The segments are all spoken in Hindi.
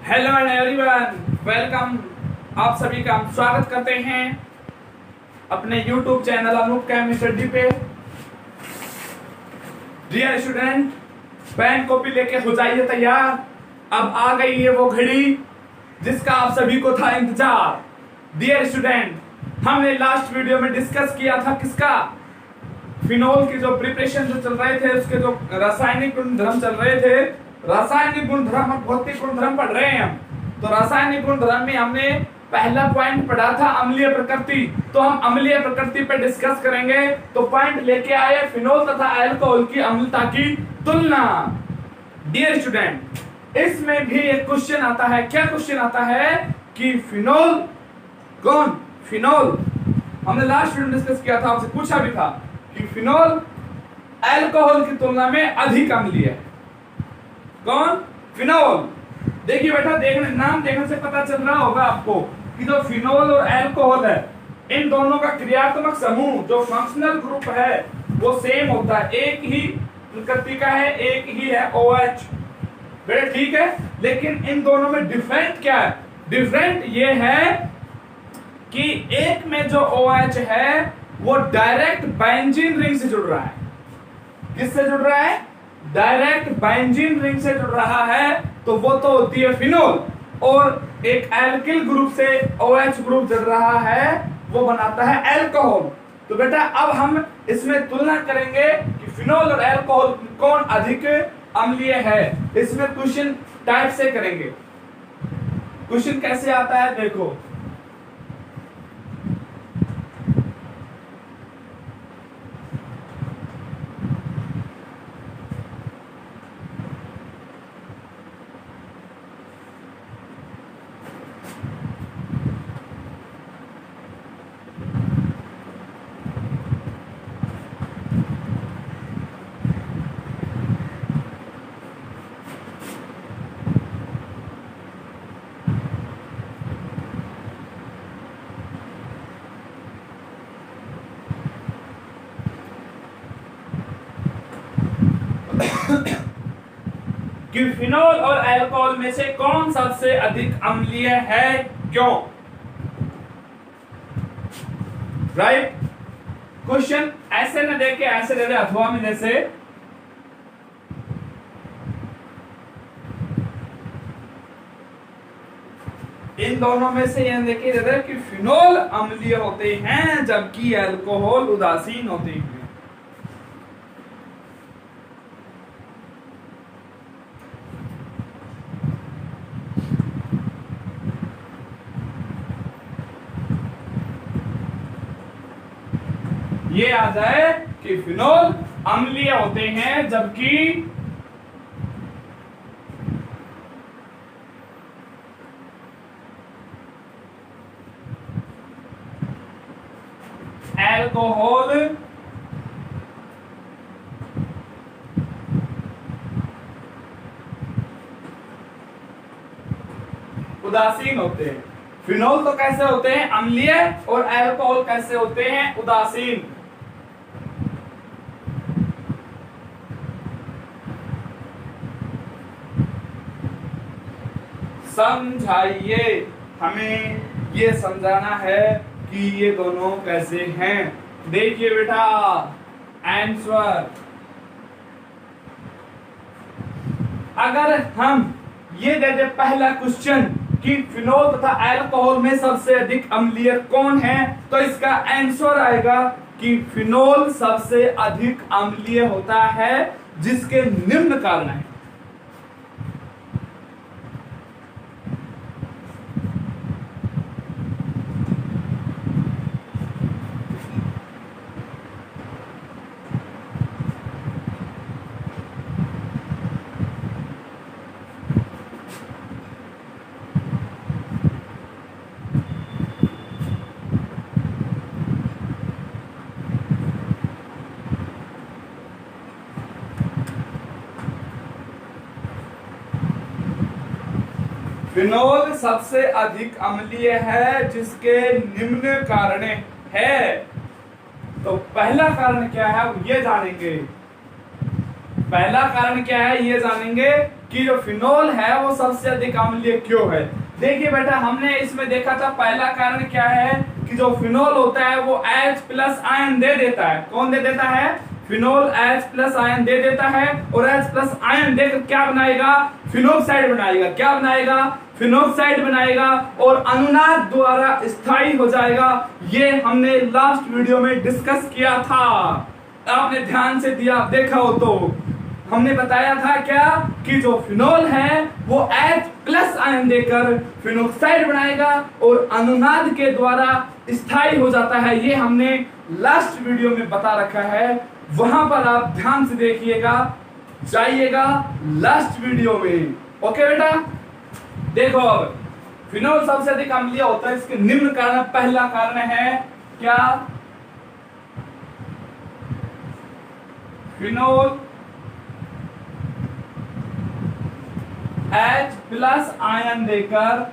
Hello and everyone, welcome. आप सभी का हम स्वागत करते हैं अपने YouTube चैनल अनूप केमिस्ट्री पे। डियर स्टूडेंट, पेन कॉपी लेके हो जाइए तैयार। अब आ गई है वो घड़ी जिसका आप सभी को था इंतजार। डियर स्टूडेंट, हमने लास्ट वीडियो में डिस्कस किया था किसका, फिनोल की जो प्रिपरेशन जो चल रहे थे, उसके जो रासायनिक गुणधर्म चल रहे थे। रासायनिक गुणधर्म और भौतिक गुणधर्म पढ़ रहे हैं हम। तो रासायनिक गुणधर्म में हमने पहला पॉइंट पढ़ा था अम्लीय प्रकृति। तो हम अम्लीय प्रकृति पे डिस्कस करेंगे। तो पॉइंट लेके आए फिनोल तथा अल्कोहल की अम्लता की तुलना। डियर स्टूडेंट, इसमें भी एक क्वेश्चन आता है। क्या क्वेश्चन आता है कि फिनोल कौन, फिनोल हमने लास्ट वीडियो डिस्कस किया था, आपसे पूछा भी था कि फिनोल अल्कोहल की तुलना में अधिक अम्लीय है। कौन? फिनोल। देखिए बेटा, देखने नाम देखने से पता चल रहा होगा आपको कि जो फिनोल और अल्कोहल है, इन दोनों का क्रियात्मक समूह जो फंक्शनल ग्रुप है वो सेम होता है, एक ही प्रकृति का है, एक ही है OH। बेटा ठीक है, लेकिन इन दोनों में डिफरेंट क्या है? डिफरेंट ये है कि एक में जो OH है वो डायरेक्ट बेंजीन रिंग से जुड़ रहा है। किससे जुड़ रहा है? डायरेक्ट बेंजीन रिंग से जुड़ रहा है। तो वो तो होती है फिनोल। और एक एल्किल ग्रुप से OH ग्रुप जुड़ रहा है, वो बनाता है अल्कोहल। तो बेटा अब हम इसमें तुलना करेंगे कि फिनोल और अल्कोहल कौन अधिक अम्लीय है। इसमें क्वेश्चन टाइप से करेंगे। क्वेश्चन कैसे आता है देखो। कि फिनोल और अल्कोहल में से कौन सबसे अधिक अम्लीय है, क्यों? राइट। क्वेश्चन ऐसे न देके ऐसे दे दे अथवा में, जैसे इन दोनों में से यह देखिए दे दे कि फिनोल अम्लीय होते हैं जबकि अल्कोहल उदासीन होते हैं। ये आ जाए कि फिनोल अम्लीय होते हैं जबकि अल्कोहल उदासीन होते हैं। फिनोल तो कैसे होते हैं? अम्लीय। और अल्कोहल कैसे होते हैं? उदासीन। समझाइए, हमें ये समझाना है कि ये दोनों कैसे हैं। देखिए बेटा, आंसर अगर हम ये दे दे पहला क्वेश्चन कि फिनोल तथा अल्कोहल में सबसे अधिक अम्लीय कौन है, तो इसका आंसर आएगा कि फिनोल सबसे अधिक अम्लीय होता है, जिसके निम्न कारण है। फिनोल सबसे अधिक अम्लीय है, जिसके निम्न कारण है। तो पहला कारण क्या है ये जानेंगे। पहला कारण क्या है ये जानेंगे कि जो फिनोल है वो सबसे अधिक अम्लीय क्यों है। देखिए बेटा, हमने इसमें देखा था पहला कारण क्या है कि जो फिनोल होता है वो H प्लस आयन दे देता है। कौन दे देता है? फिनोल H प्लस आयन दे देता है, और H प्लस आयन देकर क्या बनाएगा? फिनोक्साइड बनाएगा। क्या बनाएगा? फिनोक्साइड बनाएगा, और अनुनाद द्वारा स्थायी हो जाएगा। ये हमने लास्ट वीडियो में डिस्कस किया था, आपने ध्यान से दिया देखा हो तो। हमने बताया था क्या कि जो फिनोल है वो H प्लस आयन देकर फिनोक्साइड बनाएगा और अनुनाद के द्वारा स्थायी हो जाता है। ये हमने लास्ट वीडियो में बता रखा है, वहां पर आप ध्यान से देखिएगा, जाइएगा लास्ट वीडियो में। ओके बेटा, देखो अब फिनोल सबसे अधिक अम्लीय होता है, इसके निम्न कारण। पहला कारण है क्या? फिनोल H प्लस आयन देकर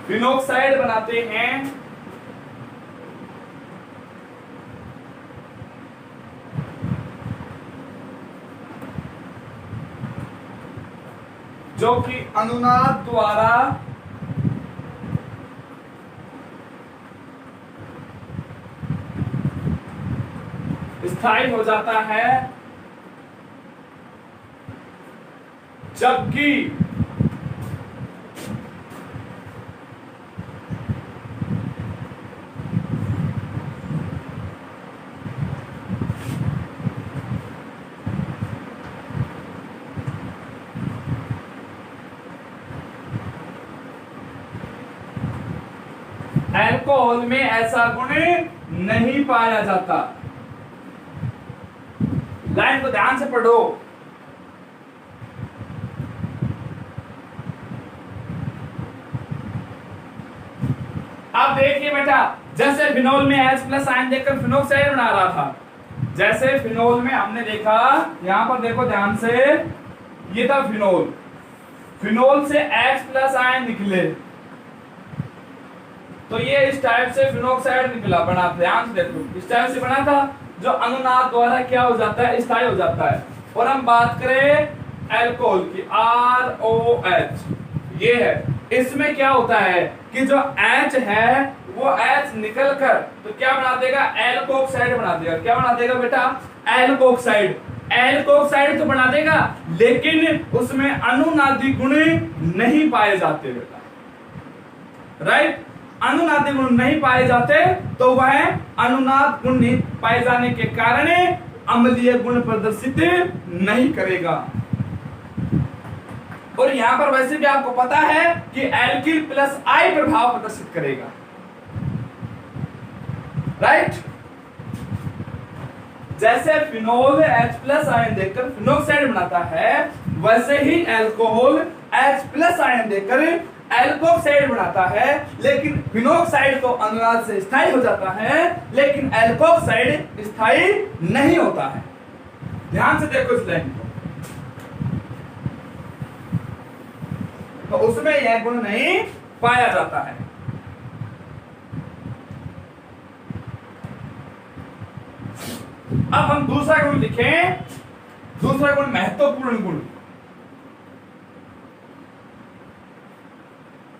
फिनोक्साइड बनाते हैं, जो कि अनुनाद द्वारा स्थायी हो जाता है, जबकि अल्कोहल में ऐसा गुण नहीं पाया जाता। लाइन को ध्यान से पढ़ो। अब देखिए बेटा, जैसे फिनोल में H प्लस आयन देकर फिनोक्साइड बना रहा था, जैसे फिनोल में हमने देखा, यहां पर देखो ध्यान से, ये था फिनोल, फिनोल से H प्लस आयन निकले, तो ये इस टाइप से फिनोक्साइड निकला, बना, ध्यान से देखो, इस टाइप से बना था, जो अनुनाद द्वारा क्या हो जाता है? स्थायी हो जाता है। और हम बात करें अल्कोहल की, ROH, ये है, इसमें क्या होता है कि जो H है वो H निकल कर तो क्या बना देगा? एल्कोक्साइड बना देगा। क्या बना देगा बेटा? एल्कोक्साइड। एल्कोक्साइड तो बना देगा, लेकिन उसमें अनुनादी गुण नहीं पाए जाते बेटा, राइट? अनुनादी गुण नहीं पाए जाते, तो वह अनुनाद गुण नहीं पाए जाने के कारण अम्लीय गुण प्रदर्शित नहीं करेगा। और यहां पर वैसे भी आपको पता है कि एल्किल प्लस आई प्रभाव प्रदर्शित करेगा, राइट? जैसे फिनोल H प्लस आयन देकर फिनोक्साइड बनाता है, वैसे ही अल्कोहल H प्लस आयन देकर एल्कोक्साइड बनाता है, लेकिन फिनोक्साइड तो अनुनाद से स्थायी हो जाता है, लेकिन एल्कोक्साइड स्थायी नहीं होता है। ध्यान से देखो इस लाइन को, तो उसमें यह गुण नहीं पाया जाता है। अब हम दूसरा गुण लिखें, दूसरा गुण महत्वपूर्ण गुण।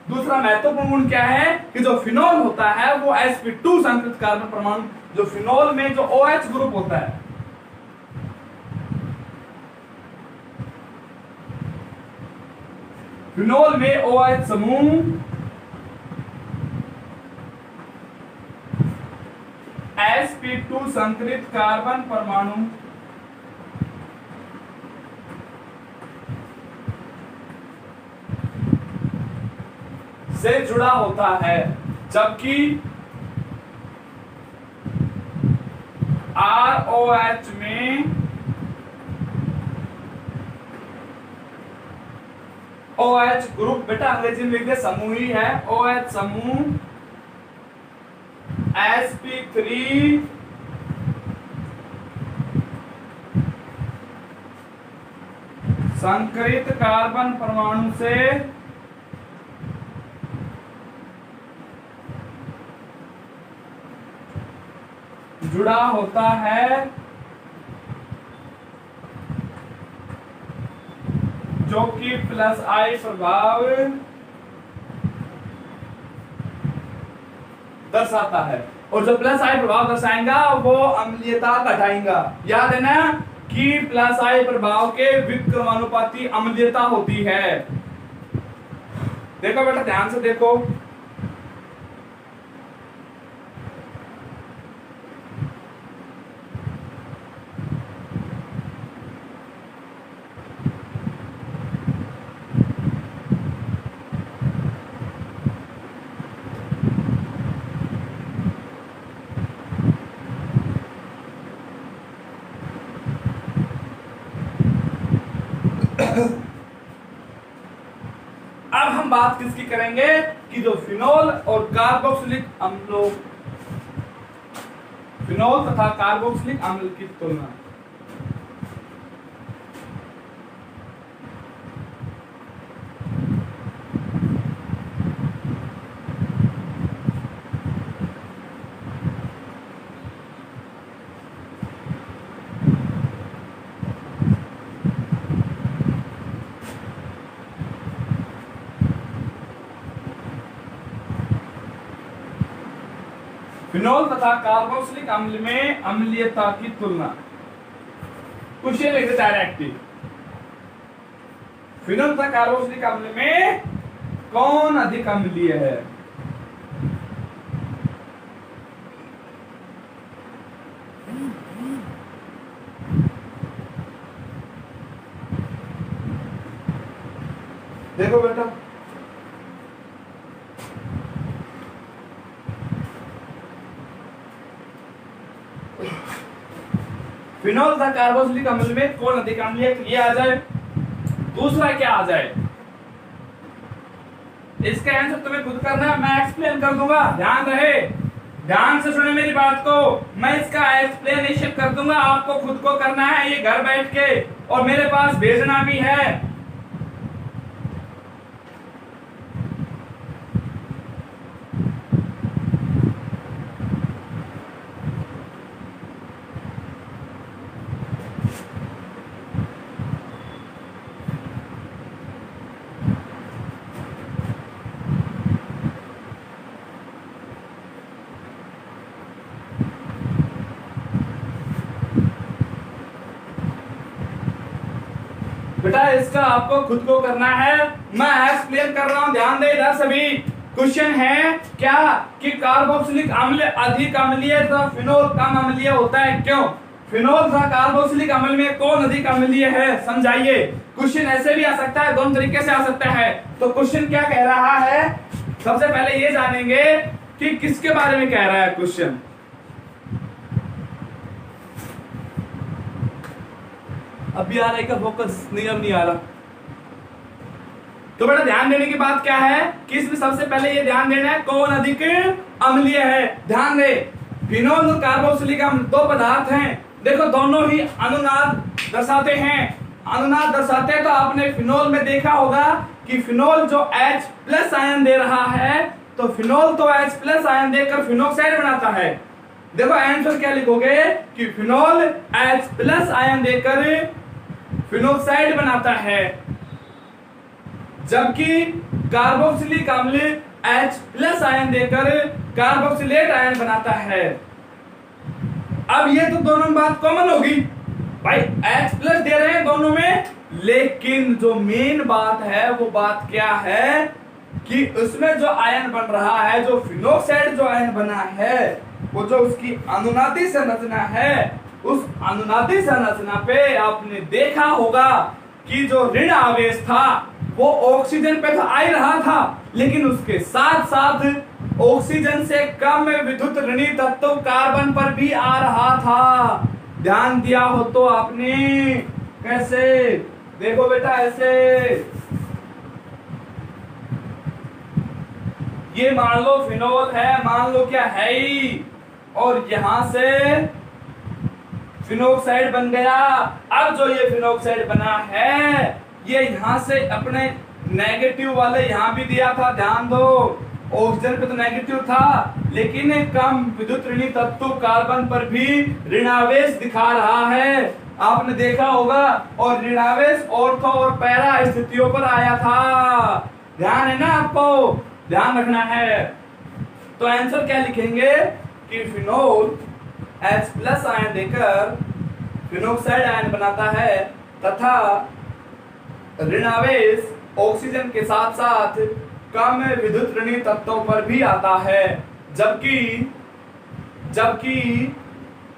दूसरा महत्वपूर्ण गुण क्या है कि जो फिनोल होता है वो sp2 संकृत कार्बन परमाणु, जो फिनोल में जो OH ग्रुप होता है, फिनोल में OH समूह sp2 संकृत कार्बन परमाणु से जुड़ा होता है, जबकि ROH में OH ग्रुप, बेटा अंग्रेजी में लिख दे, समूह ही है, OH समूह sp3 संकरित कार्बन परमाणु से जुड़ा होता है जो कि प्लस आई प्रभाव दर्शाता है, और जो प्लस आई प्रभाव दर्शाएगा वो अम्लीयता घटाएगा। याद है ना कि प्लस आई प्रभाव के व्युत्क्रमानुपाती अम्लीयता होती है। देखो बेटा ध्यान से देखो, अब हम बात किसकी करेंगे कि जो फिनोल और कार्बोक्सिलिक अम्लों, फिनोल तथा कार्बोक्सिलिक अम्ल की तुलना। फिनोल तथा कार्बोक्सिलिक अम्ल में अम्लीयता की तुलना। क्वेश्चन लिख दे डायरेक्टली, फिनोल तथा कार्बोक्सिलिक अम्ल में कौन अधिक अम्लीय है? देखो बेटा फिनोल तथा कार्बोक्सिलिक अम्ल में कौन अधिक अम्लीय, ये आ जाए। दूसरा क्या आ जाए? इसका आंसर तुम्हें खुद करना है, मैं एक्सप्लेन कर दूंगा। ध्यान रहे, ध्यान से सुने मेरी बात को, मैं इसका एक्सप्लेनेशन कर दूंगा, आपको खुद को करना है ये घर बैठ के, और मेरे पास भेजना भी है। बेटा इसका आपको खुद को करना है, मैं एक्सप्लेन कर रहा हूं, ध्यान दे इधर सभी। क्वेश्चन है क्या कि कार्बोक्सिलिक अम्ल अधिक अम्लीय तथा फिनोल कम अम्लीय होता है, क्यों? फिनोल तथा कार्बोक्सिलिक अम्ल में कौन अधिक अम्लीय है, समझाइए। क्वेश्चन ऐसे भी आ सकता है, दोनों तरीके से आ सकता है। तो क्वेश्चन क्या कह रहा है, सबसे पहले ये जानेंगे कि किसके बारे में कह रहा है क्वेश्चन। अभी आ रहा है क्या फोकस? नहीं, अब नहीं आ रहा। तो बेटा ध्यान देने की बात क्या है कि इसमें सबसे पहले ये ध्यान देना है कौन अधिक अम्लीय है। ध्यान दे, फिनोल और कार्बोक्सिलिक अम्ल दो पदार्थ हैं, देखो दोनों ही अनुनाद दर्शाते हैं। अनुनाद दर्शाते हैं तो आपने फिनोल में देखा होगा कि फिनोल जो H+ आयन दे रहा है, तो फिनोल तो H+ आयन देकर फिनोक्साइड बनाता है। देखो आंसर क्या लिखोगे कि फिनोल H+ आयन देकर फिनोक्साइड बनाता है, जबकि कार्बोक्सिलिक अम्ल H+ आयन देकर कार्बोक्सिलेट आयन बनाता है। अब ये तो दोनों में बात कॉमन होगी भाई, H+ दे रहे हैं दोनों में, लेकिन जो मेन बात है वो बात क्या है कि उसमें जो आयन बन रहा है, जो फिनोक्साइड जो आयन बना है, वो जो उसकी अनुनादी संरचना है, उस अनुनादी संरचना पे आपने देखा होगा कि जो ऋण आवेश था वो ऑक्सीजन पे तो आ ही रहा था, लेकिन उसके साथ साथ ऑक्सीजन से कम विद्युत ऋणी तत्व कार्बन पर भी आ रहा था। ध्यान दिया हो तो आपने, कैसे? देखो बेटा ऐसे, ये मान लो फिनोल है, मान लो क्या है ही, और यहां से फिनोक्साइड बन गया। अब जो ये फिनोक्साइड बना है, ये यहां से अपने नेगेटिव वाले यहां भी दिया था, ध्यान दो, ऑक्सीजन पे तो नेगेटिव था, लेकिन कम विद्युत ऋणी तत्व कार्बन पर भी ऋणावेश दिखा रहा है, आपने देखा होगा। और ऋणावेश ऑर्थो और पैरा स्थितियों पर आया था, ध्यान है ना आपको, ध्यान रखना है। तो आंसर क्या लिखेंगे कि फिनोल H+ आयन देकर फिनोक्साइड आयन बनाता है तथा ऋणावेश ऑक्सीजन के साथ साथ कम विद्युत ऋणी तत्वों पर भी आता है, जबकि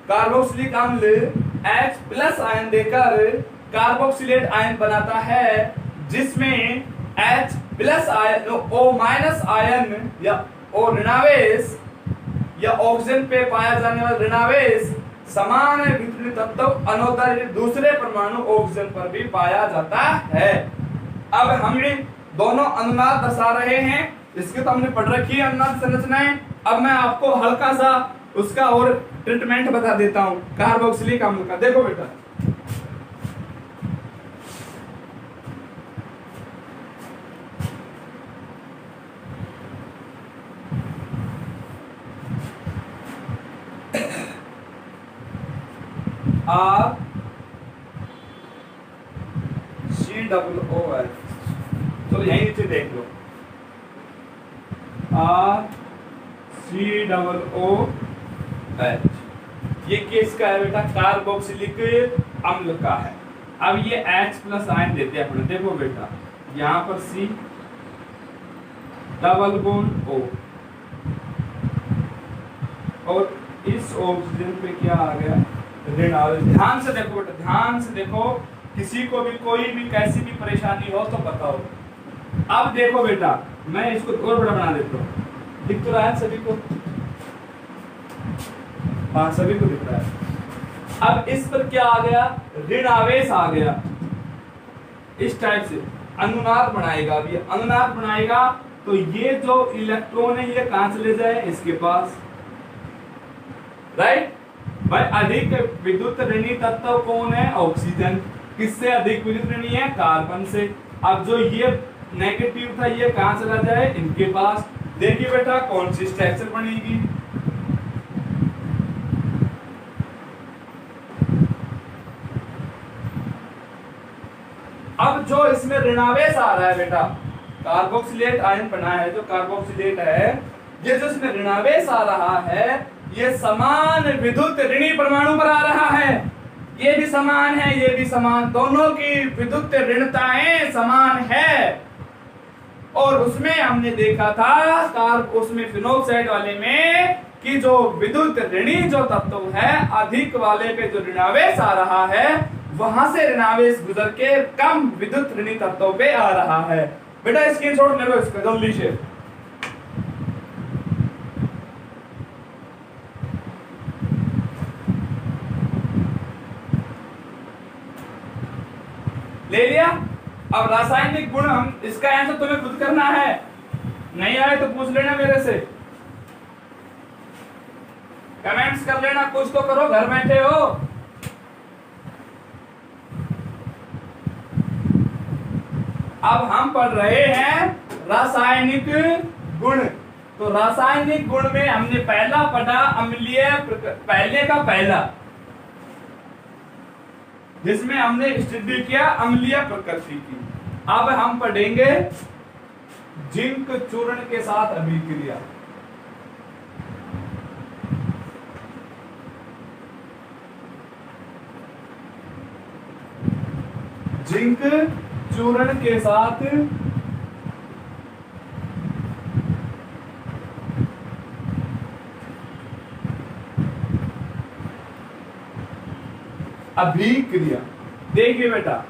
कार्बोक्सिलिक अम्ल H+ आयन देकर कार्बोक्सिलेट आयन बनाता है, जिसमें H+ आयन O- आयन या O ऋणावेश या ऑक्सीजन पे पाया जाने वाला ऋणावेश समान विद्युत तत्व अनोतर दूसरे परमाणु ऑक्सीजन पर भी पाया जाता है। अब हमें दोनों अनुनाद दर्शा रहे हैं, इसके तो हमने पढ़ रखी है अनुनाद संरचनाएं। अब मैं आपको हल्का सा उसका और ट्रीटमेंट बता देता हूं कार्बोक्सिलिक अम्ल का। देखो बेटा, RCOOH, चलो यहीं नीचे देख लो, RCOOH, ये किसका है बेटा? कार्बोक्सिलिक अम्ल का है। अब ये H+ आयन देते हैं अपने, देखो बेटा यहाँ पर C डबल बॉन्ड O, और इस ऑक्सीजन पे क्या आ गया? ऋणावेश। ध्यान से देखो बेटा, ध्यान से देखो, किसी को भी कोई भी कैसी भी परेशानी हो तो बताओ। अब देखो बेटा, मैं इसको और बड़ा बना देता हूँ, दिख तो रहा है सभी को? हाँ सभी को दिख रहा है। अब इस पर क्या आ गया? ऋणावेश आ गया, इस टाइप से अनुनाद बनाएगा। अब ये अनुनाद बनाएगा तो ये जो इलेक्ट्रॉन है ये कहां चले जाए? इसके पास, राइट भाई। अधिक विद्युत ऋणी तत्व कौन है? ऑक्सीजन। किससे अधिक विद्युत ऋणी है? कार्बन से। अब जो ये नेगेटिव था ये कहां चला जाए? इनके पास। देखिए बेटा कौन सी स्ट्रक्चर बनेगी? अब जो इसमें ऋणावेश आ रहा है बेटा, कार्बोक्सिलेट आयन बना है, जो कार्बोक्सिलेट है, ये जो इसमें ऋणावेश आ रहा है ये समान विद्युत ऋणी परमाणु पर आ रहा है। ये भी समान है, ये भी समान, दोनों की विद्युत ऋणताएं समान है। और उसमें हमने देखा था उसमें फिनोक्साइड वाले में कि जो विद्युत ऋणी जो तत्व है अधिक वाले पे जो ऋणावेश आ रहा है वहां से ऋणावेश गुजर के कम विद्युत ऋणी तत्व पे आ रहा है। बेटा स्क्रीनशॉट ले लो इसका जल्दी से। ले लिया? अब रासायनिक गुण हम इसका आंसर तुम्हें खुद करना है, नहीं आए तो पूछ लेना मेरे से, कमेंट्स कर लेना, कुछ तो करो, घर बैठे हो। अब हम पढ़ रहे हैं रासायनिक गुण। तो रासायनिक गुण में हमने पहला पढ़ा अम्लीय, पहले का पहला, जिसमें हमने स्टडी किया अम्लीय प्रकृति की। अब हम पढ़ेंगे जिंक चूर्ण के साथ अभिक्रिया। जिंक चूर्ण के साथ अभिक्रिया। देखिए बेटा,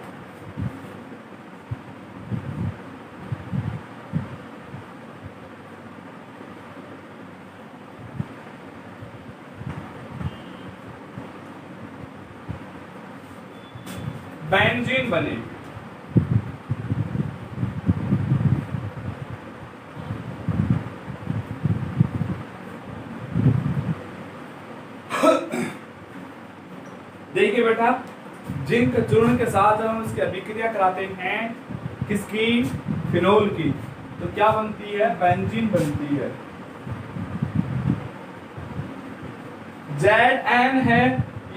बेंजीन बने, देखिए बेटा जिंक चूर्ण के साथ हम इसकी अभिक्रिया कराते हैं, किसकी? फिनोल की। तो तो क्या बनती है, बेंजीन बनती है। Zn है,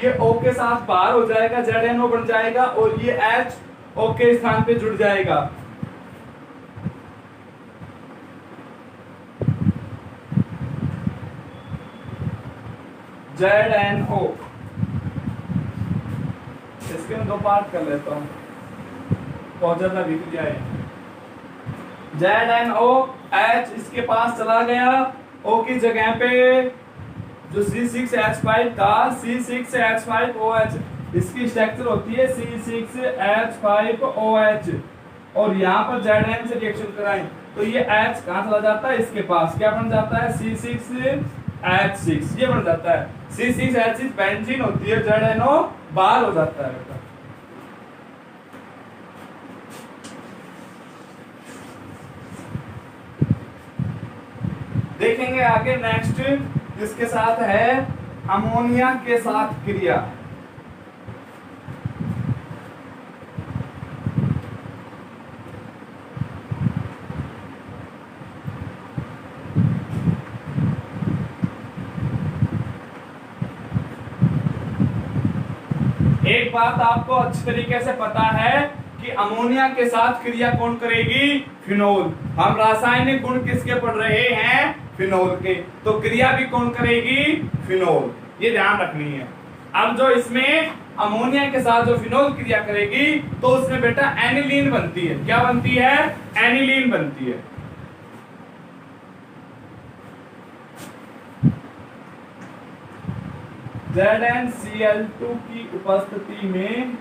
ये O के साथ बाहर हो जाएगा, ZnO बन जाएगा और ये H O के स्थान पे जुड़ जाएगा। ZnO, इसके मैं 2 पार्ट कर लेता हूं, बहुत ज्यादा बिक जाए। ZnO, H इसके पास चला गया, O की जगह पे जो C6H5 था, C6H5OH, इसकी स्ट्रक्चर होती है C6H5OH, और यहाँ पर Zn से रिएक्शन कराएं तो ये H कहाँ चला जाता है, इसके पास क्या बन जाता है, C6H6, ये बन जाता है। C6H6 बेंजीन होती है, ZnO बाहर हो जाता है बेटा। देखेंगे आगे नेक्स्ट किसके साथ है, अमोनिया के साथ क्रिया। एक बात आपको अच्छी तरीके से पता है कि अमोनिया के साथ क्रिया कौन करेगी, फिनोल। हम रासायनिक गुण किसके पढ़ रहे हैं, फिनोल के, तो क्रिया भी कौन करेगी, फिनोल, ये ध्यान रखनी है। अब जो इसमें अमोनिया के साथ जो फिनोल क्रिया करेगी तो उसमें बेटा एनिलीन बनती है। क्या बनती है, एनिलीन बनती है। ZnCl2 की उपस्थिति में,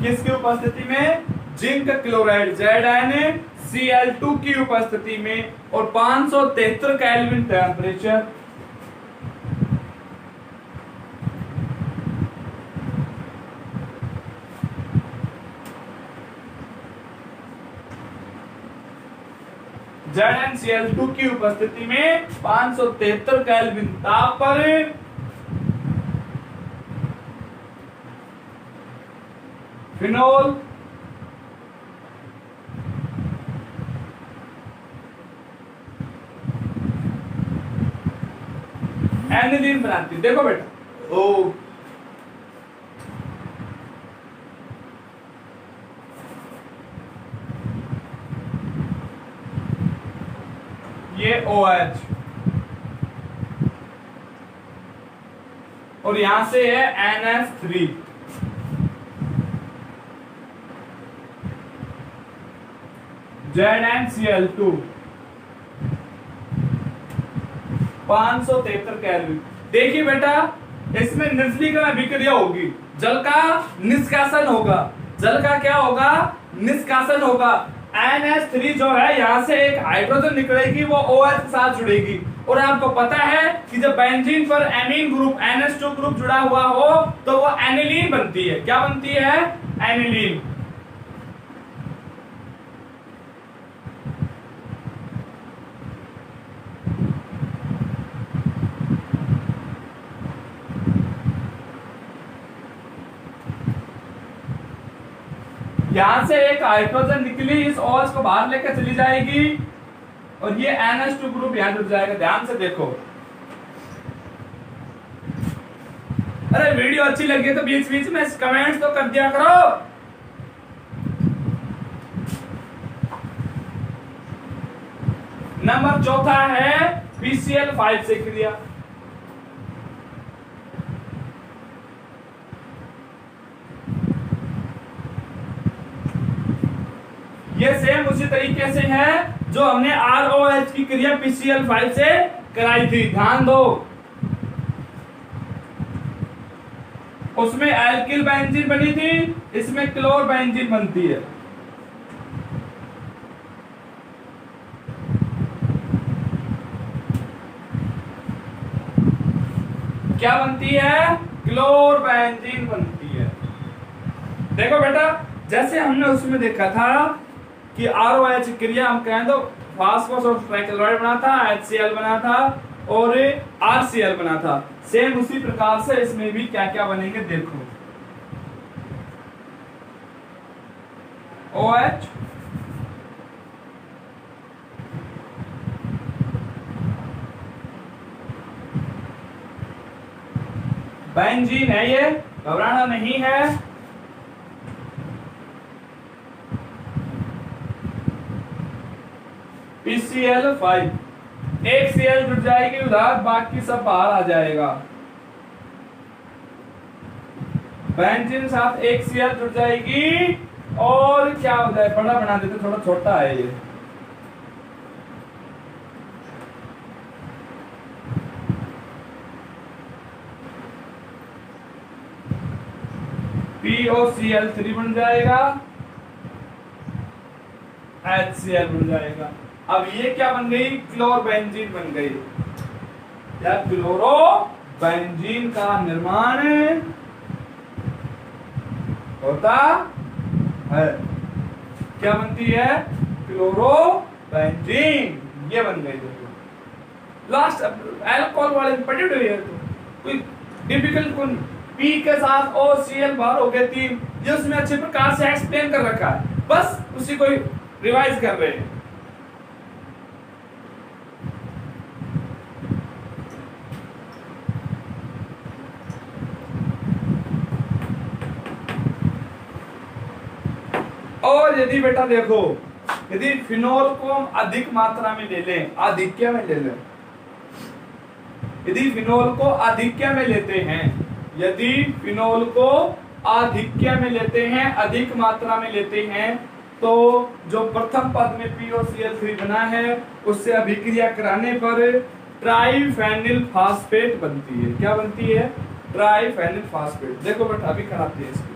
किसकी उपस्थिति में, जिंक क्लोराइड, ZnCl2 की उपस्थिति में, और 573 केल्विन टेम्परेचर। ZnCl2 की उपस्थिति में 573 केल्विन ताप पर फिनोल एनिलीन बनाती है। देखो बेटा, ओ ये OH और यहां से है NH3, ZnCl2 573 केल्विन। देखिए बेटा, इसमें निर्जलीकरण अभिक्रिया होगी, जल का निष्कासन होगा। जल का क्या होगा, निष्कासन होगा। NH3 जो है यहां से एक हाइड्रोजन निकलेगी, वो OH के साथ जुड़ेगी। और आपको पता है कि जब बेंजीन पर एमीन ग्रुप NH2 ग्रुप जुड़ा हुआ हो तो वो एनिलीन बनती है। क्या बनती है, एनिलीन। यहां से एक हाइड्रोजन निकली, इस OH को बाहर लेकर चली जाएगी और ये NH2 ग्रुप यहां जुड़ जाएगा। ध्यान से देखो। अरे वीडियो अच्छी लगी तो बीच बीच में कमेंट्स तो कर दिया करो। नंबर चौथा है PCl5 से क्रिया। ये सेम उसी तरीके से है जो हमने ROH की क्रिया PCl5 से कराई थी। ध्यान दो, उसमें एल्किल बेंजीन बनी थी, इसमें क्लोर बेंजीन बनती है। क्या बनती है, क्लोर बेंजीन बनती है। देखो बेटा, जैसे हमने उसमें देखा था कि ROH क्रिया हम कहें तो फास्फोरस और ट्राइक्लोराइड बना था, HCl बना था और RCl बना था। सेम उसी प्रकार से इसमें भी क्या क्या बनेंगे देखो। OH, बेंजीन है ये, घबराना नहीं है। PCl5, एक Cl जुड़ जाएगी उधर, बाकी सब बाहर आ जाएगा। बेंजीन साथ एक Cl जुड़ जाएगी और क्या हो जाए, बड़ा बना देते, थोड़ा छोटा है ये। POCl3 बन जाएगा, HCl बन जाएगा। अब ये क्या बन गई, क्लोरबेंजीन बन गई। या क्लोरोबेंजीन का निर्माण होता है, क्या बनती है, क्लोरोबेंजीन, ये बन गई। लास्ट अल्कोहल वाले पढ़े हुए हैं, कोई डिफिकल्ट कौन, P के साथ OCl बाहर हो गए 3, ये उसमें अच्छे प्रकार से एक्सप्लेन कर रखा है, बस उसी को रिवाइज कर रहे हैं। और यदि बेटा देखो, यदि फिनोल को हम अधिक मात्रा में ले लें, आधिक्य में ले लें, यदि फिनोल को आधिक्य में लेते हैं, यदि फिनोल को आधिक्य में लेते हैं, अधिक मात्रा में लेते हैं, तो जो प्रथम पद में POCl3 बना है, उससे अभिक्रिया कराने पर ट्राइफेनिल फास्फेट बनती है। क्या बनती है, ट्राइफेनिल फास्फेट। देखो बेटा अभी कराते हैं इसकी।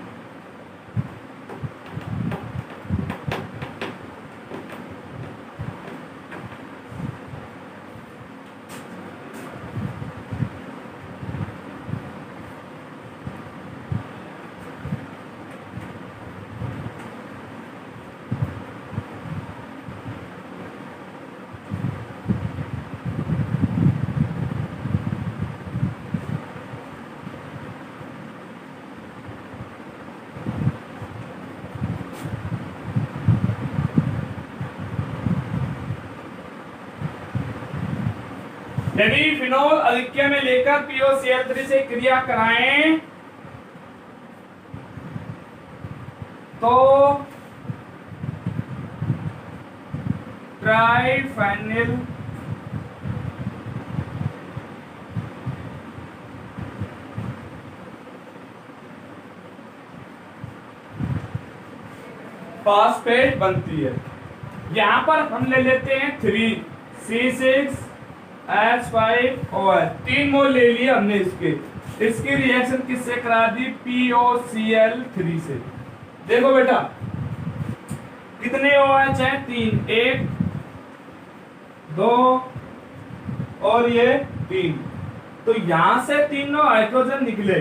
यदि फिनोल अधिक्य में लेकर POCl3 से क्रिया कराएं तो ट्राइफेनिल फास्फेट बनती है। यहां पर हम ले लेते हैं 3C6H5OH, 3 मोल ले लिए हमने इसकी रिएक्शन किससे करा दी, POCl3 से। देखो बेटा कितने OH हैं, 3, 1 2 और ये 3, तो यहां से तीनों हाइड्रोजन निकले,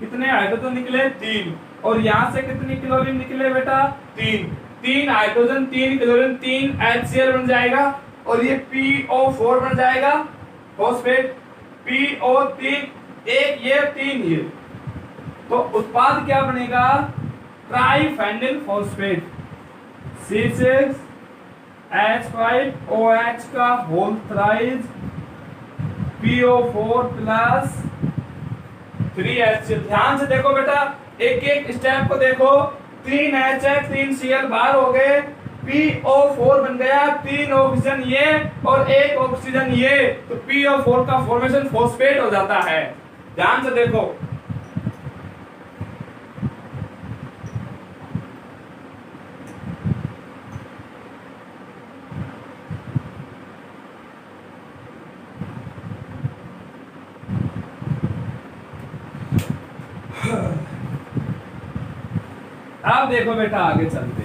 कितने हाइड्रोजन निकले, 3, और यहां से कितनी क्लोरीन निकले बेटा, 3 हाइड्रोजन 3 क्लोरीन 3 HCl बन जाएगा, और ये PO4 बन जाएगा फॉस्फेट, PO3 एक ये 3 ये, तो उत्पाद क्या बनेगा, ट्राइफेनिल फॉस्फेट, C6H5OH का whole thrice PO4 plus 3HCl। ध्यान से देखो बेटा, एक एक स्टेप को देखो, 3H है, 3Cl बाहर हो गए, PO4 बन गया, 3 ऑक्सीजन ये और 1 ऑक्सीजन ये, तो PO4 का फॉर्मेशन फॉस्फेट हो जाता है। ध्यान से देखो, अब देखो बेटा आगे चलते,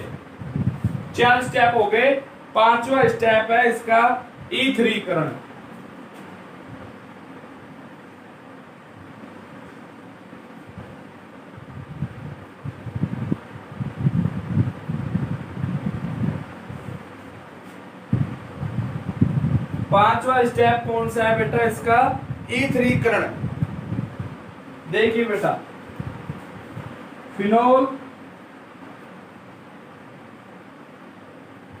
4 स्टेप हो गए, 5वां स्टेप है इसका ईथरीकरण। पांचवा स्टेप कौन सा है बेटा इसका, ईथरीकरण। देखिए बेटा, फिनोल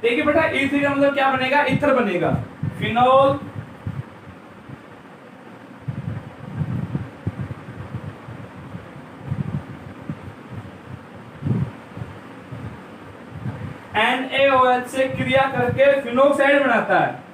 देखिए बेटा E3 का मतलब क्या बनेगा, ईथर बनेगा। फिनोल NaOH से क्रिया करके फिनोक्साइड बनाता है।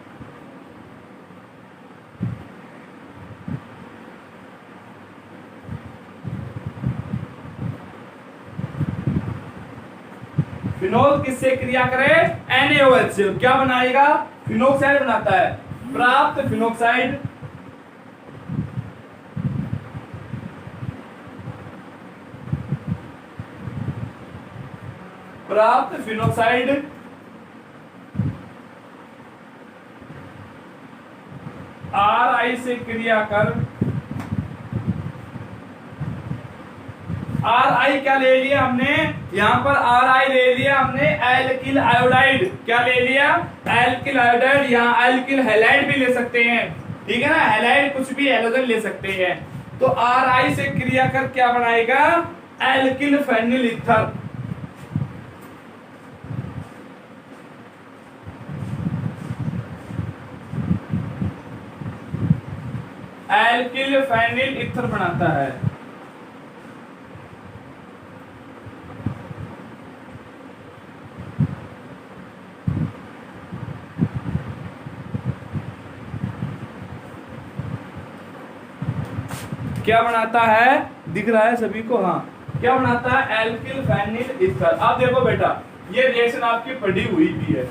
फिनोल किससे क्रिया करे, NaOH से, क्या बनाएगा, फिनोक्साइड बनाता है। प्राप्त फिनोक्साइड Ri से क्रिया कर, Ri क्या ले लिया हमने, यहां पर Ri ले लिया हमने एल्किल आयोडाइड, क्या ले लिया, एल्किल आयोडाइड। यहाँ एल्किल हैलाइड भी ले सकते हैं, ठीक है ना, हैलाइड कुछ भी हैलोजन ले सकते हैं। तो Ri से क्रिया कर क्या बनाएगा, alkyl phenyl ether. Alkyl phenyl ether बनाता है। क्या बनाता है, दिख रहा है सभी को, हाँ, क्या बनाता है, एल्किल फेनिल ईथर। अब देखो बेटा ये रिएक्शन आपकी पढ़ी हुई भी है।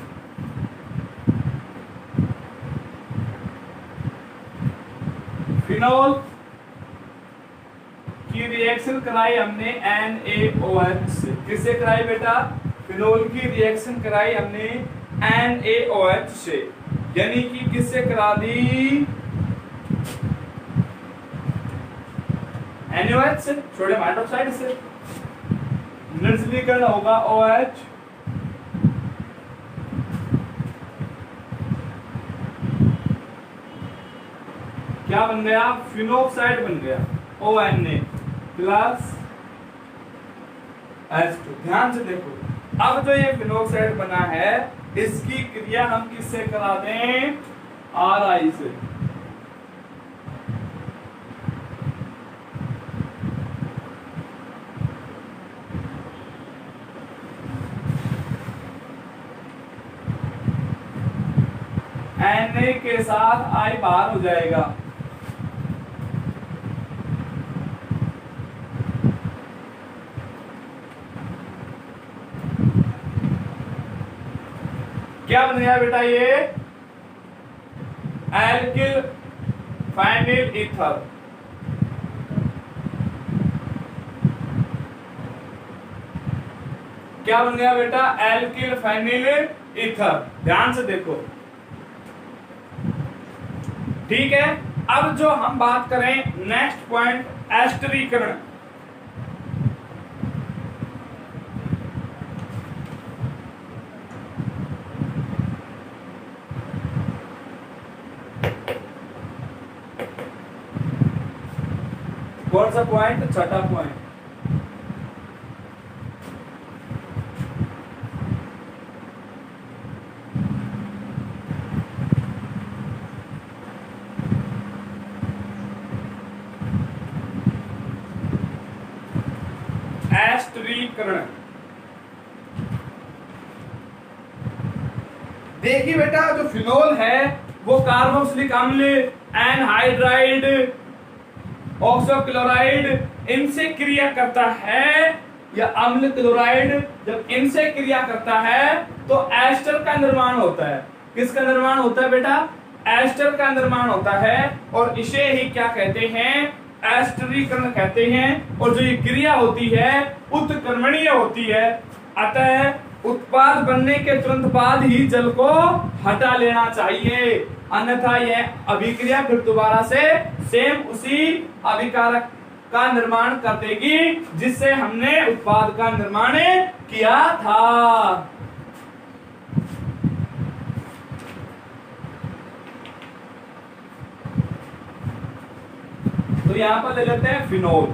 फिनोल की रिएक्शन कराई हमने NaOH से, किससे कराई बेटा, फिनोल की रिएक्शन कराई हमने NaOH से, यानी कि किससे करा दी, NaOH से, सोडियम हाइड्रोक्साइड से। निर्जलीकरण होगा OH, क्या बन गया, फिनोक्साइड बन गया, ONA प्लस H2। ध्यान से देखो, अब जो ये फिनोक्साइड बना है इसकी क्रिया हम किससे करा दें, Ri से। Na के साथ I बाहर हो जाएगा, क्या बन गया बेटा, ये एल्किल फेनिल ईथर। क्या बन गया बेटा, एल्किल फेनिल ईथर। ध्यान से देखो, ठीक है। अब जो हम बात करें नेक्स्ट पॉइंट, एस्टरीकरण। कौन सा पॉइंट, छठा पॉइंट। एस्टरीकरण। देखिए बेटा जो फिनोल है वो कार्बोक्सिलिक अम्ल, एनहाइड्राइड, ऑक्सोक्लोराइड इनसे क्रिया करता है, या अम्ल क्लोराइड जब इनसे क्रिया करता है तो एस्टर का निर्माण होता है। किसका निर्माण होता है बेटा, एस्टर का निर्माण होता है, और इसे ही क्या कहते हैं, एस्टरीकरण कहते हैं। और जो ये क्रिया होती है उत्क्रमणीय होती है, अतः उत्पाद बनने के तुरंत बाद ही जल को हटा लेना चाहिए, अन्यथा यह अभिक्रिया फिर दोबारा से सेम उसी अभिकारक का निर्माण कर देगी जिससे हमने उत्पाद का निर्माण किया था। तो यहां पर ले लेते हैं फिनोल।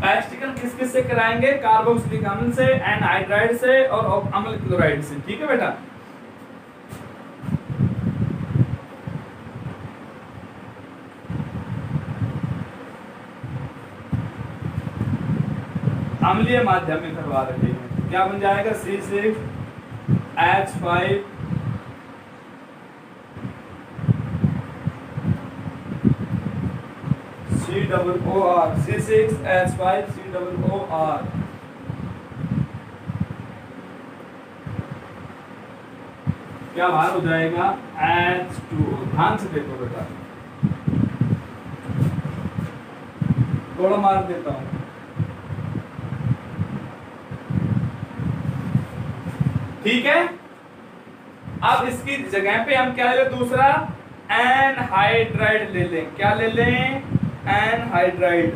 एस्टिकल किस किस से कराएंगे? कार्बोक्सिलिक अम्ल से, एनहाइड्राइड से और अम्ल क्लोराइड से। ठीक है बेटा। अम्लीय माध्यम में करवा रहे हैं। क्या बन जाएगा? C6H5 COOR, C6H5 COOR। क्या बाहर हो जाएगा? H2O। ध्यान से देखो बेटा, थोड़ा मार देता हूं। ठीक है। अब इसकी जगह पे हम क्या ले लें? दूसरा एनहाइड्राइड ले लें। क्या ले लें? एनहाइड्राइड।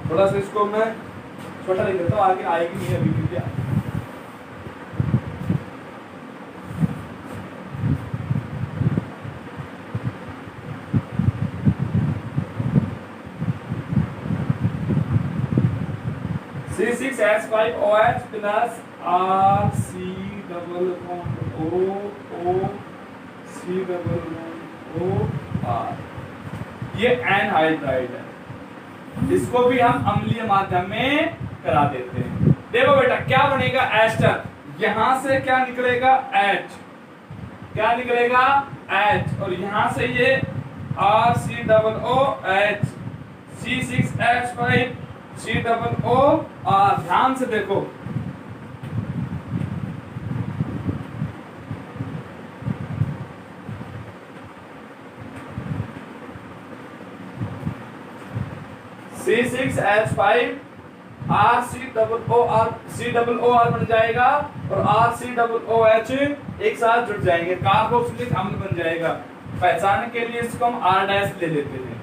थोड़ा सा इसको मैं छोटा लिख देता हूँ, आगे आएगी नहीं अभी क्रिया। C6H5OH plus RC⋅OOCOR। ये एनहाइड्राइड है। इसको भी हम अम्लीय माध्यम में करा देते हैं। देखो बेटा क्या बनेगा? एस्टर। यहां से क्या निकलेगा? H। क्या निकलेगा? H। और यहां से ये RC⋅OH C6H5 COOR। ध्यान से देखो, C6H5 RC⋅OR बन जाएगा और RC⋅OH एक साथ जुड़ जाएंगे, कार्बोक्सिलिक अम्ल बन जाएगा। पहचान के लिए इसको हम R' ले लेते हैं।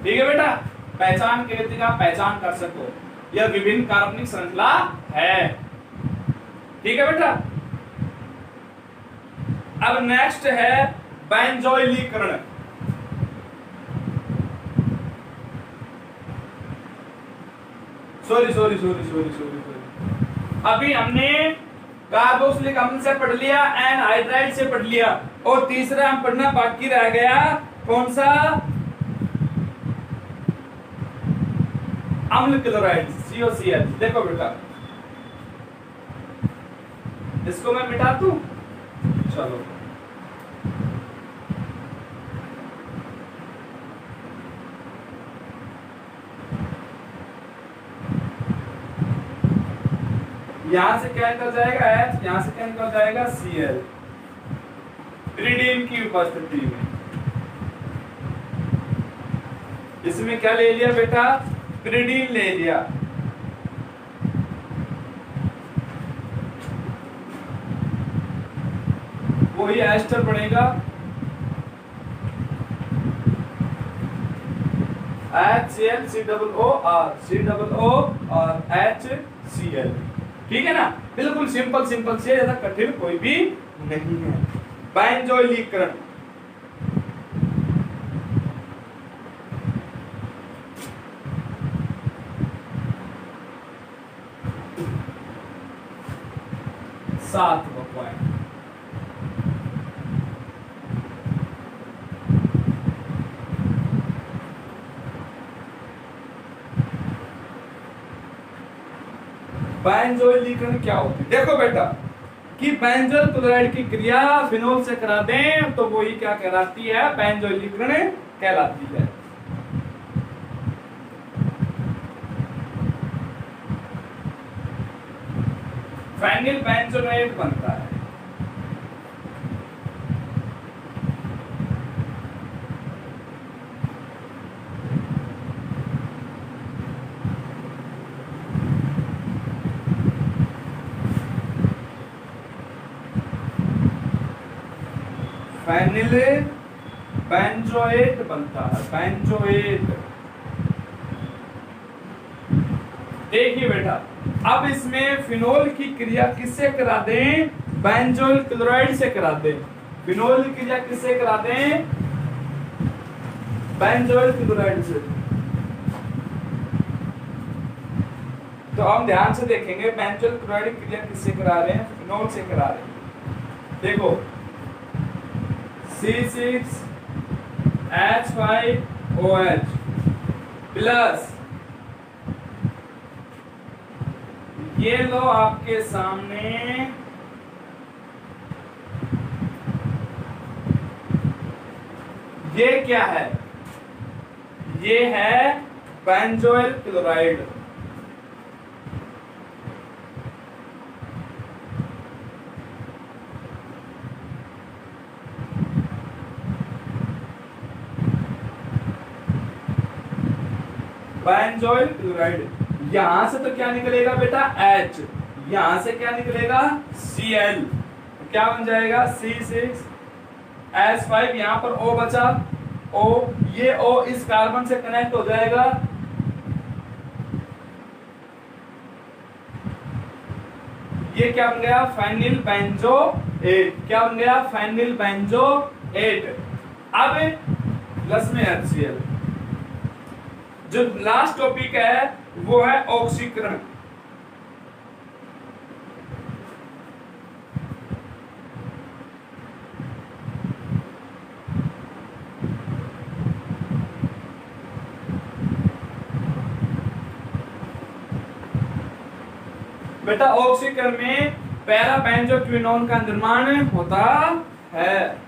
ठीक है बेटा, पहचान के लिए आप पहचान कर सको, यह विभिन्न कार्बनिक श्रृंखला है। ठीक है बेटा। अब नेक्स्ट है बेंजोइलीकरण। सॉरी अभी हमने कार्बोक्सिलिक अम्ल से पढ़ लिया, एनहाइड्राइड से पढ़ लिया, और तीसरा हम पढ़ना बाकी रह गया। कौन सा? अम्ल क्लोराइड COCl। देखो बेटा, इसको मैं मिटा दूं। चलो, यहां से क्या निकल जाएगा? H। यहां से क्या निकल जाएगा? Cl। पिरिडीन की उपस्थिति में इसमें क्या ले लिया बेटा? पिरिडीन ले लिया। वही एस्टर बनेगा HCl COOR HCl। ठीक है ना? बिल्कुल सिंपल से, ज्यादा कठिन कोई भी नहीं है। बेंजोइलीकरण। सातवां पॉइंट, बेंजोइलीकरण क्या होती है? देखो बेटा कि बेंजोल क्लोराइड की क्रिया फिनोल से करा दें तो वही क्या कहलाती है? बेंजोइलीकरण कहलाती है। फेनिल बेंजोनेट बनता है। फेनिल बेंजोएट बनता है, बेंजोएट। देखिए बेटा, अब इसमें फिनोल की क्रिया किससे करा दें? बेंजोइल क्लोराइड से करा दें। फिनोल की क्रिया किससे करा दें? बेंजोइल क्लोराइड से। तो हम ध्यान से देखेंगे बेंजोइल क्लोराइड क्रिया किससे करा रहे हैं? फिनोल से करा रहे हैं। देखो C6H5OH प्लस ये लो आपके सामने ये क्या है? ये है बेंजोइल क्लोराइड। Benzoyl chloride. यहां से तो क्या निकलेगा बेटा? H। यहां से क्या निकलेगा? Cl। क्या बन जाएगा? C6H5। यहां पर O बचा, O। ये O इस कार्बन से कनेक्ट हो जाएगा, ये क्या बन गया? Phenyl benzoate. क्या बन गया? Phenyl benzoate. अब प्लस में HCl। जो लास्ट टॉपिक है वो है ऑक्सीकरण। बेटा ऑक्सीकरण में पैरा बेंजोक्विनोन का निर्माण होता है।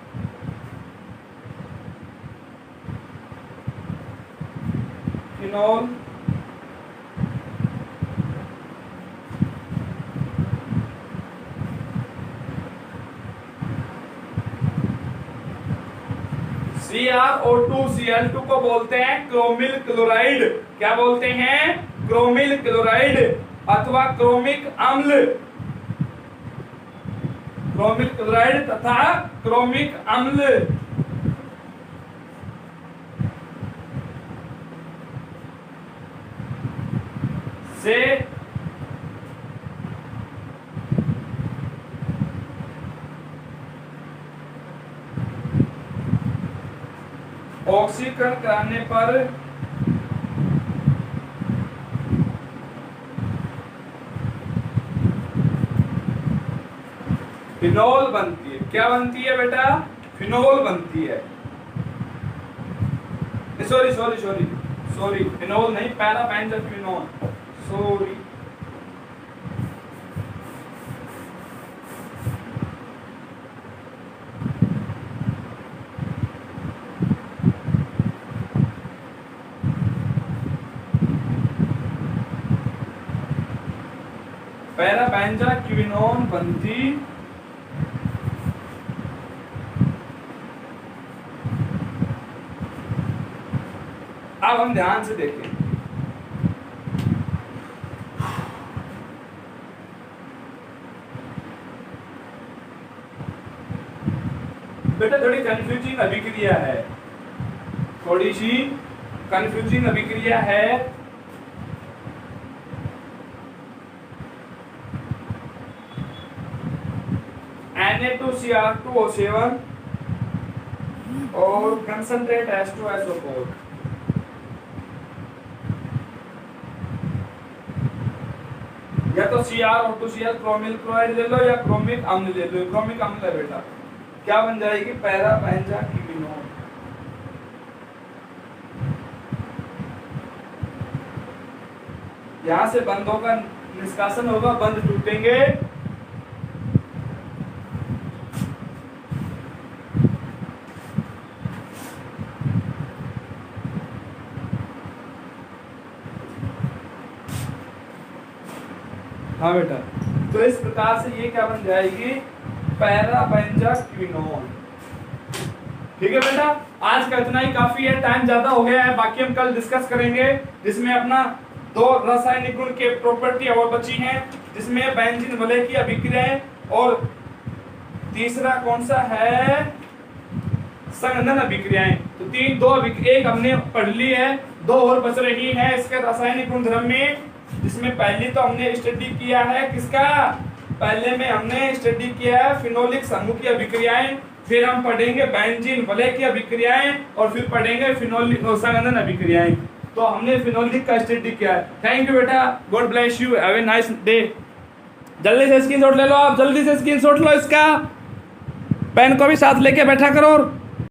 फिनोल CrO2Cl2 को बोलते हैं क्रोमिल क्लोराइड। क्या बोलते हैं? क्रोमिल क्लोराइड अथवा क्रोमिक अम्ल। क्रोमिल क्लोराइड तथा क्रोमिक अम्ल। से ऑक्सीकरण कराने पर फिनोल बनती है। क्या बनती है बेटा? फिनोल बनती है। सॉरी फिनोल नहीं, para benzoquinone. Sorry, para benzoquinone बनती अब हम ध्यान से देखें। बेटा थोड़ी कंफ्यूजिंग अभिक्रिया है, थोड़ी सी कंफ्यूजिंग अभिक्रिया है। Na2Cr2O7 और कंसंट्रेट H2SO4। या तो CrO2Cl क्रोमिल क्लोराइड ले लो या क्रोमिक अम्ल ले लो। क्रोमिक अम्ल है बेटा। क्या बन जाएगी? Para benzoquinone. यहां से बंधों का निष्कासन होगा, बंध टूटेंगे। हाँ बेटा, तो इस प्रकार से ये क्या बन जाएगी? Para benzoquinone. ठीक है बेटा, आज का इतना ही काफी है, टाइम ज्यादा हो गया है। बाकी हम कल डिस्कस करेंगे, जिसमें अपना 2 रासायनिक गुण के प्रॉपर्टी और बची हैं, जिसमें बेंजीन वलय की अभिक्रिया और तीसरा कौन सा है? संघनन अभिक्रियाएं। तो एक हमने पढ़ ली है, 2 और बच रही हैं इसके रासायनिक गुणधर्म में, जिसमें पहली तो हमने स्टडी किया है किसका, पहले में हमने स्टडी किया है फिनोलिक समूह की अभिक्रियाएं, फिर हम पढ़ेंगे बेंजीन वलय की अभिक्रियाएं, और फिर पढ़ेंगे फिनोलिक संघनन अभिक्रियाएं। तो हमने फिनोलिक का स्टडी किया है। थैंक यू बेटा, God bless you, have a nice day. जल्दी से स्क्रीनशॉट ले लो, आप जल्दी से स्क्रीनशॉट लो इसका, पेन को भी साथ लेके बैठा करो।